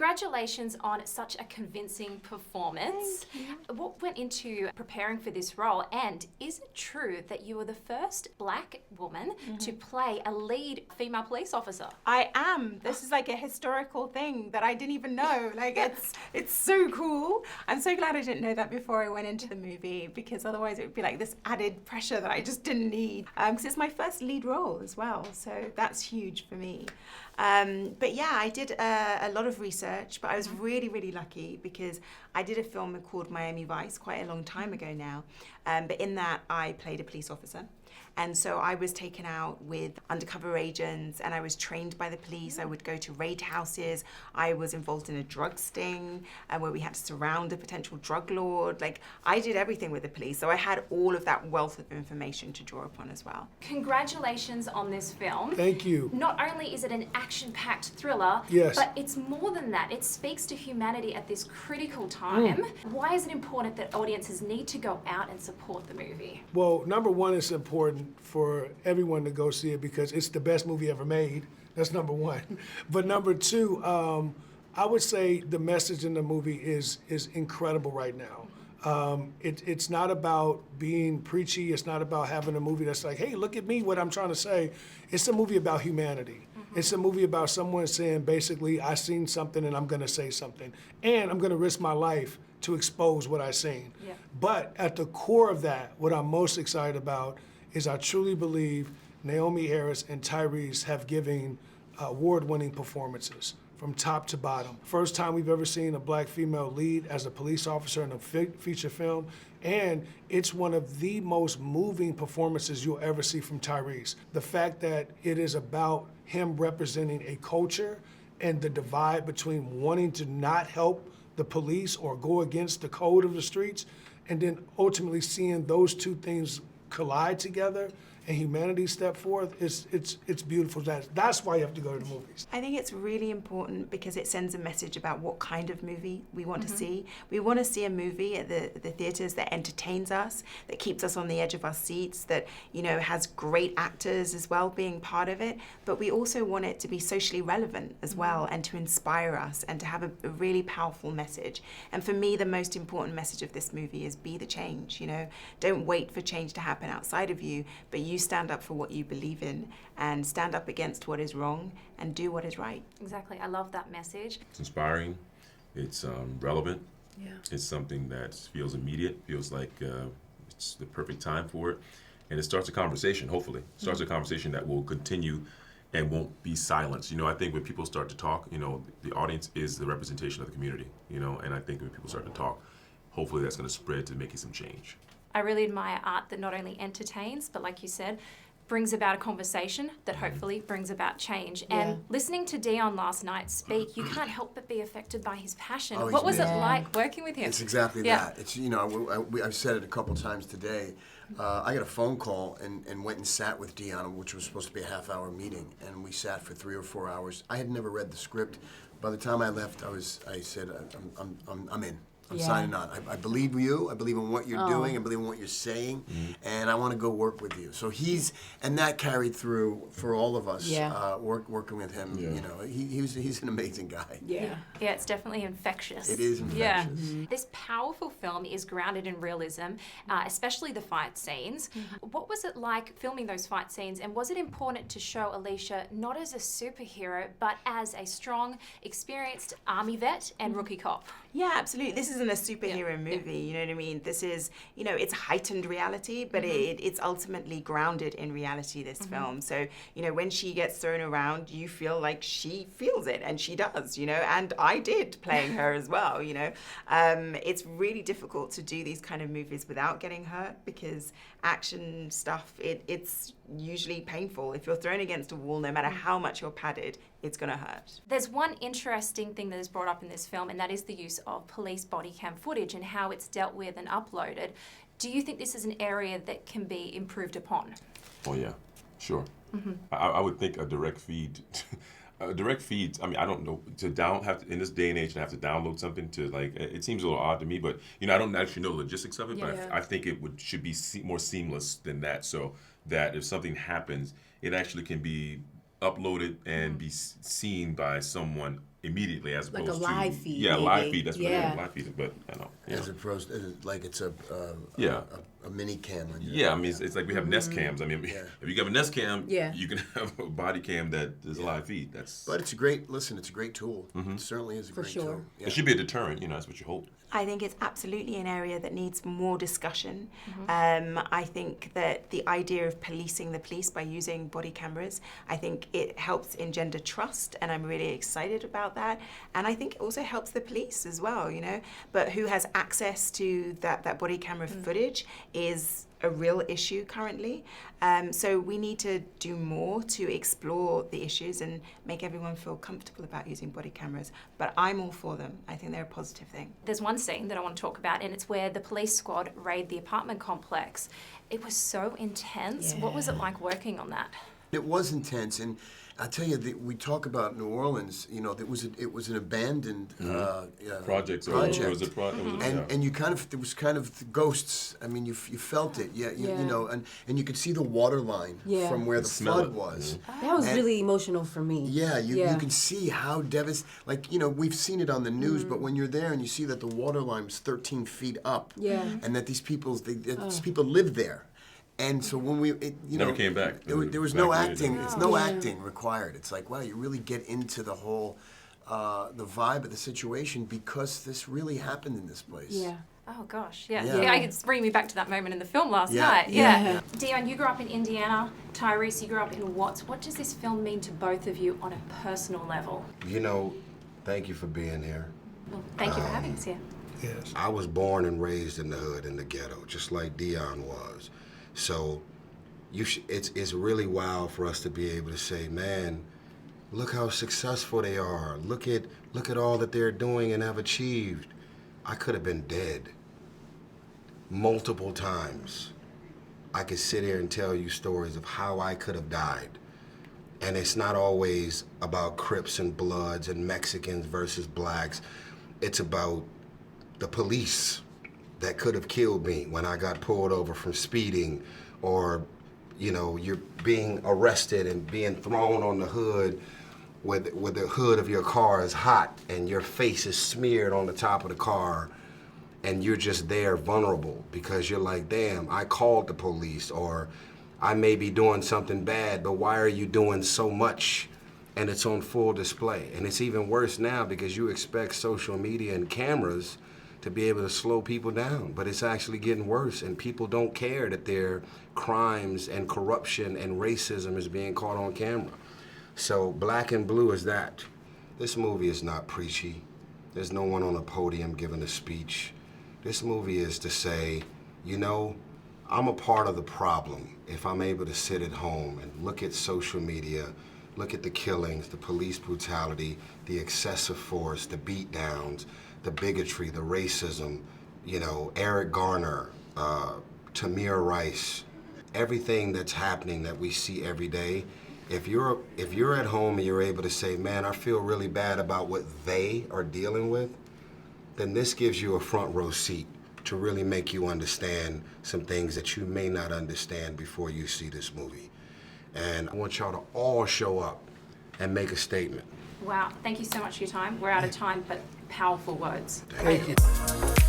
Congratulations on such a convincing performance. Thank you. What went into preparing for this role, and is it true that you were the first Black woman to play a lead female police officer? I am. This is like a historical thing that I didn't even know. Like it's so cool. I'm so glad I didn't know that before I went into the movie, because otherwise it would be like this added pressure that I just didn't need. Because it's my first lead role as well, so that's huge for me. But yeah, I did a lot of research, but I was really, really lucky because I did a film called Miami Vice quite a long time ago now. But in that, I played a police officer. And so I was taken out with undercover agents, and I was trained by the police. I would go to raid houses. I was involved in a drug sting where we had to surround a potential drug lord. Like, I did everything with the police. So I had all of that wealth of information to draw upon as well. Congratulations on this film. Thank you. Not only is it an action-packed thriller, Yes. but it's more than that. It speaks to humanity at this critical time. Why is it important that audiences need to go out and support the movie? Well, number one, it's important for everyone to go see it because it's the best movie ever made. That's number one. But number two, I would say the message in the movie is incredible right now. It's not about being preachy. It's not about having a movie that's like, hey, look at me, what I'm trying to say. It's a movie about humanity. It's a movie about someone saying, basically, I seen something and I'm gonna say something. And I'm gonna risk my life to expose what I seen. Yeah. But at the core of that, what I'm most excited about is I truly believe Naomie Harris and Tyrese have given award-winning performances from top to bottom. First time we've ever seen a Black female lead as a police officer in a feature film, and it's one of the most moving performances you'll ever see from Tyrese. The fact that it is about him representing a culture and the divide between wanting to not help the police or go against the code of the streets, and then ultimately seeing those two things collide together and humanity step forth, it's beautiful. That's why you have to go to the movies. I think it's really important because it sends a message about what kind of movie we want to see. We want to see a movie at the theaters that entertains us, that keeps us on the edge of our seats, that, you know, has great actors as well being part of it. But we also want it to be socially relevant as well, and to inspire us and to have a really powerful message. And for me, the most important message of this movie is be the change. You know, don't wait for change to happen outside of you, but you stand up for what you believe in and stand up against what is wrong and do what is right. Exactly. I love that message. It's inspiring. It's relevant. Yeah. It's something that feels immediate, feels like it's the perfect time for it. And it starts a conversation, hopefully. It starts a conversation that will continue and won't be silenced. You know, I think when people start to talk, you know, the audience is the representation of the community, you know, and I think when people start to talk, hopefully that's going to spread to making some change. I really admire art that not only entertains, but like you said, brings about a conversation that hopefully brings about change. And listening to Deon last night speak, you can't help but be affected by his passion. Oh, what was it amazing. like working with him? It's exactly that. It's, you know, I've said it a couple times today. I got a phone call and went and sat with Deon, which was supposed to be a half-hour meeting, and we sat for 3 or 4 hours. I had never read the script. By the time I left, I said, I'm in. I'm signing on. I believe you. I believe in what you're doing. I believe in what you're saying, and I want to go work with you. So and that carried through for all of us. Working with him, you know, he's an amazing guy. Yeah, it's definitely infectious. It is infectious. Yeah. This powerful film is grounded in realism, especially the fight scenes. What was it like filming those fight scenes, and was it important to show Alicia not as a superhero, but as a strong, experienced Army vet and rookie cop? Yeah, absolutely. This isn't a superhero movie, you know what I mean? This is, you know, it's heightened reality, but it's ultimately grounded in reality, this film. So, you know, when she gets thrown around, you feel like she feels it, and she does, you know, and I did playing her as well, you know. It's really difficult to do these kind of movies without getting hurt because action stuff, it's usually painful. If you're thrown against a wall, no matter how much you're padded, it's gonna hurt. There's one interesting thing that is brought up in this film, and that is the use of police body cam footage and how it's dealt with and uploaded. Do you think this is an area that can be improved upon? Oh yeah, sure. I would think a direct feed, I mean, I don't know, in this day and age, to have to download something to, like, it seems a little odd to me, but, you know, I don't actually know the logistics of it, but I think it should be more seamless than that, so that if something happens, it actually can be uploaded and be seen by someone immediately as Like opposed a to live feed, Yeah, maybe. live feed. That's what it Yeah. is, live feed. But I know. You As know. opposed to, like it's a mini cam on your. Yeah, I mean, it's like we have Nest cams. I mean, Yeah. if you have a Nest cam, Yeah. you can have a body cam that is live feed. That's But it's a great tool. It certainly is a great sure. tool. Yeah. it should be a deterrent. You know, that's what you hope. I think it's absolutely an area that needs more discussion. I think that the idea of policing the police by using body cameras, I think it helps engender trust, and I'm really excited about that. And I think it also helps the police as well, you know. But who has access to that body camera footage is a real issue currently. So we need to do more to explore the issues and make everyone feel comfortable about using body cameras. But I'm all for them. I think they're a positive thing. There's one scene that I want to talk about, and it's where the police squad raid the apartment complex. It was so intense. What was it like working on that? It was intense, and I tell you, we talk about New Orleans. You know, it was an abandoned Project. project. It was a project. And you there was kind of ghosts. I mean, you felt it, you know, and you could see the water line from where the Smell flood it. was. That was And- really emotional for me. Yeah, you can see how devastating. Like, you know, we've seen it on the news, but when you're there and you see that the water line was 13 feet up, and that these people live there. And so when Never came back. There was no Evacuated acting. them. It's no acting required. It's like, wow, you really get into the whole, the vibe of the situation because this really happened in this place. Yeah. Oh gosh, yeah. Yeah. It's bringing me back to that moment in the film last Yeah. night. Yeah. Deon, you grew up in Indiana. Tyrese, you grew up in Watts. What does this film mean to both of you on a personal level? You know, thank you for being here. Well, thank you for having us here. Yes. I was born and raised in the hood, in the ghetto, just like Deon was. So it's really wild for us to be able to say, man, look how successful they are. Look at all that they're doing and have achieved. I could have been dead multiple times. I could sit here and tell you stories of how I could have died. And it's not always about Crips and Bloods and Mexicans versus blacks. It's about the police that could have killed me when I got pulled over from speeding, or, you know, you're being arrested and being thrown on the hood with the hood of your car is hot and your face is smeared on the top of the car, and you're just there vulnerable because you're like, damn, I called the police, or I may be doing something bad, but why are you doing so much? And it's on full display. And it's even worse now because you expect social media and cameras to be able to slow people down, but it's actually getting worse, and people don't care that their crimes and corruption and racism is being caught on camera. So Black and Blue is that. This movie is not preachy. There's no one on a podium giving a speech. This movie is to say, you know, I'm a part of the problem if I'm able to sit at home and look at social media, look at the killings, the police brutality, the excessive force, the beatdowns, the bigotry, the racism, you know, Eric Garner, Tamir Rice, everything that's happening that we see every day. If you're at home and you're able to say, man, I feel really bad about what they are dealing with, then this gives you a front row seat to really make you understand some things that you may not understand before you see this movie. And I want y'all to all show up and make a statement. Wow, thank you so much for your time. We're out of time, but powerful words. Thank you.